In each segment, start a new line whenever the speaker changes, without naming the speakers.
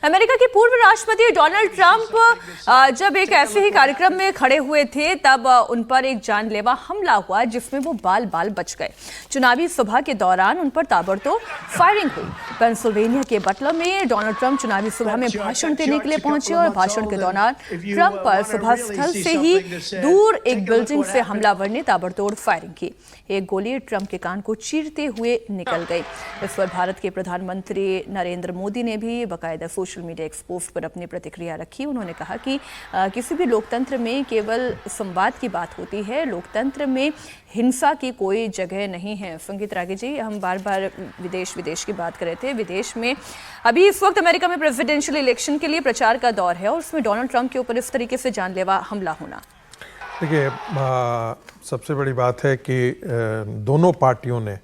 America के पूर्व राष्ट्रपति डोनाल्ड ट्रंप जब एक ऐसे ही कार्यक्रम में खड़े हुए थे तब उन पर एक जानलेवा हमला हुआ जिसमें वो बाल बाल बच गए। चुनावी सभा के दौरान उन पर ताबड़तोड़ फायरिंग हुई। पेंसिल्वेनिया के बटलर में डोनाल्ड ट्रंप चुनावी सभा में भाषण देने के लिए पहुंचे और भाषण के दौरान ट्रंप पर सभा स्थल से ही दूर एक बिल्डिंग से हमलावर ने ताबड़तोड़ फायरिंग की। एक गोली ट्रंप के कान को चीरते हुए निकल गई। इस पर भारत के प्रधानमंत्री नरेंद्र मोदी ने भी बाकायदा सोशल मीडिया एक्सपोस्ट पर अपनी प्रतिक्रिया रखी। उन्होंने कहा कि किसी भी लोकतंत्र में केवल संवाद की बात होती है, लोकतंत्र में हिंसा की कोई जगह नहीं है। संगीत रागे जी, हम बार बार विदेश की बात कर रहे थे। विदेश में अभी इस वक्त अमेरिका में प्रेसिडेंशियल इलेक्शन के लिए प्रचार का दौर है और उसमें डोनाल्ड ट्रंप के ऊपर इस तरीके से जानलेवा हमला होना।
देखिए, सबसे बड़ी बात है कि दोनों पार्टियों ने,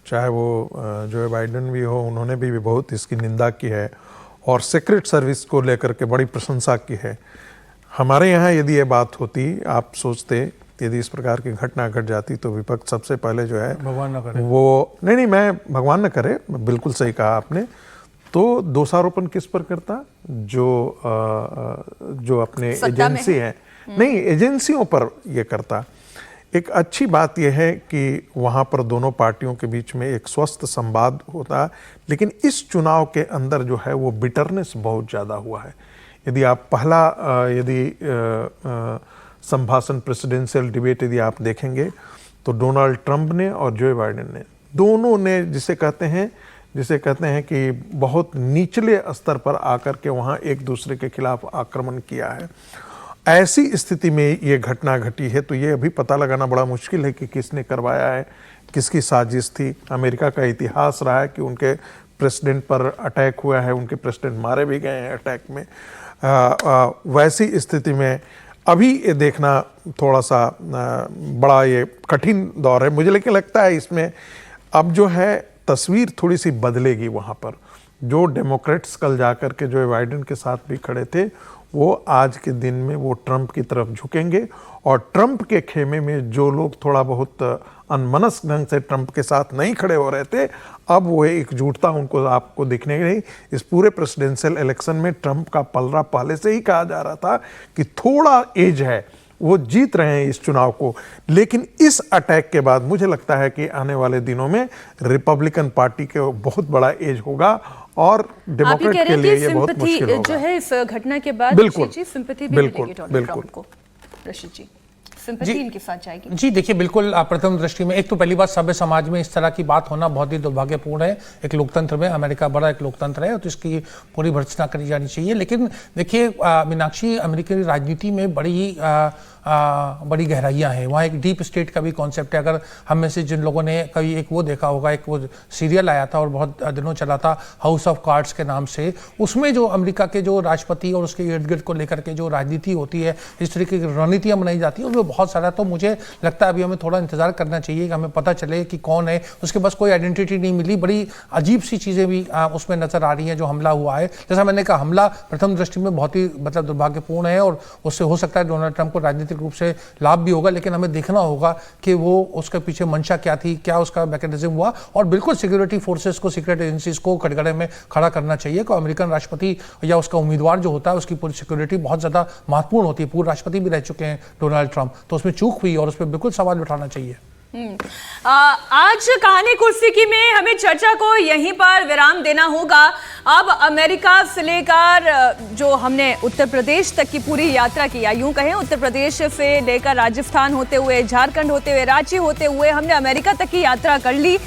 चाहे वो जो बाइडेन भी हो, उन्होंने भी बहुत इसकी निंदा की है और सीक्रेट सर्विस को लेकर के बड़ी प्रशंसा की है। हमारे यहाँ यदि ये बात होती, आप सोचते यदि इस प्रकार की घटना घट जाती तो विपक्ष सबसे पहले जो है,
भगवान न करे,
वो नहीं मैं भगवान न करे, बिल्कुल सही कहा आपने, तो दोषारोपण किस पर करता? जो अपने एजेंसी है, नहीं एजेंसियों पर ये करता। एक अच्छी बात यह है कि वहाँ पर दोनों पार्टियों के बीच में एक स्वस्थ संवाद होता, लेकिन इस चुनाव के अंदर जो है वो बिटरनेस बहुत ज़्यादा हुआ है। यदि आप पहला संभाषण, प्रेसिडेंशियल डिबेट यदि आप देखेंगे तो डोनाल्ड ट्रंप ने और जो बाइडेन ने, दोनों ने जिसे कहते हैं कि बहुत निचले स्तर पर आकर के वहाँ एक दूसरे के खिलाफ आक्रमण किया है। ऐसी स्थिति में ये घटना घटी है तो ये अभी पता लगाना बड़ा मुश्किल है कि किसने करवाया है, किसकी साजिश थी। अमेरिका का इतिहास रहा है कि उनके प्रेसिडेंट पर अटैक हुआ है, उनके प्रेसिडेंट मारे भी गए हैं अटैक में। वैसी स्थिति में अभी ये देखना थोड़ा सा बड़ा ये कठिन दौर है मुझे, लेकिन लगता है इसमें अब जो है तस्वीर थोड़ी सी बदलेगी। वहाँ पर जो डेमोक्रेट्स कल जाकर के जो बाइडेन के साथ भी खड़े थे, वो आज के दिन में वो ट्रंप की तरफ झुकेंगे और ट्रंप के खेमे में जो लोग थोड़ा बहुत अनमनस्क ढंग से ट्रंप के साथ नहीं खड़े हो रहे थे, अब वो एकजुटता उनको आपको दिखने नहीं। इस पूरे प्रेसिडेंशियल इलेक्शन में ट्रंप का पलड़ा पहले से ही कहा जा रहा था कि थोड़ा एज है, वो जीत रहे हैं इस चुनाव को, लेकिन इस अटैक के बाद मुझे लगता है कि आने वाले दिनों में रिपब्लिकन पार्टी के बहुत बड़ा एज होगा और डेमोक्रेट के लिए ये बहुत मुश्किल होगा।
जो है इस घटना के बाद
बिल्कुल
सिंपैथी भी मिलेगी डोनाल्ड ट्रंप को। रशीद जी, सिंपैथी इनके साथ जाएगी?
जी देखिए, बिल्कुल प्रथम दृष्टि में एक तो पहली बात, सभ्य समाज में इस तरह की बात होना बहुत ही दुर्भाग्यपूर्ण है। एक लोकतंत्र में, अमेरिका बड़ा एक लोकतंत्र है तो इसकी पूरी भर्त्सना करी जानी चाहिए। लेकिन देखिए मीनाक्षी, अमेरिकी राजनीति में बड़ी गहराइयाँ हैं। वहाँ एक डीप स्टेट का भी कॉन्सेप्ट है। अगर हम में से जिन लोगों ने कभी एक वो देखा होगा, एक वो सीरियल आया था और बहुत दिनों चला था, हाउस ऑफ कार्ड्स के नाम से, उसमें जो अमेरिका के जो राष्ट्रपति और उसके इर्द गिर्द को लेकर के जो राजनीति होती है, इस तरीके की रणनीतियाँ बनाई जाती है, उसमें बहुत सारा, तो मुझे लगता है अभी हमें थोड़ा इंतजार करना चाहिए कि हमें पता चले कि कौन है। उसके पास कोई आइडेंटिटी नहीं मिली, बड़ी अजीब सी चीज़ें भी उसमें नजर आ रही हैं जो हमला हुआ है। जैसा मैंने कहा, हमला प्रथम दृष्टि में बहुत ही दुर्भाग्यपूर्ण है और उससे हो सकता है डोनाल्ड ट्रंप को राजनीतिक रूप से लाभ भी होगा, लेकिन हमें देखना होगा कि वो उसके पीछे मंशा क्या थी, क्या उसका मैकेनिज्म हुआ। और बिल्कुल सिक्योरिटी फोर्सेस को, सीक्रेट एजेंसीज को कटघरे में खड़ा करना चाहिए कि अमेरिकन राष्ट्रपति या उसका उम्मीदवार जो होता है उसकी पूरी सिक्योरिटी बहुत ज्यादा महत्वपूर्ण होती है। पूर्व राष्ट्रपति भी रह चुके हैं डोनाल्ड ट्रंप, तो उसमें चूक हुई और उस पर बिल्कुल सवाल उठाना चाहिए।
आज कहानी कुर्सी की में हमें चर्चा को यहीं पर विराम देना होगा। अब अमेरिका से लेकर जो हमने उत्तर प्रदेश तक की पूरी यात्रा की, या यूं कहें उत्तर प्रदेश से लेकर राजस्थान होते हुए, झारखंड होते हुए, रांची होते हुए हमने अमेरिका तक की यात्रा कर ली।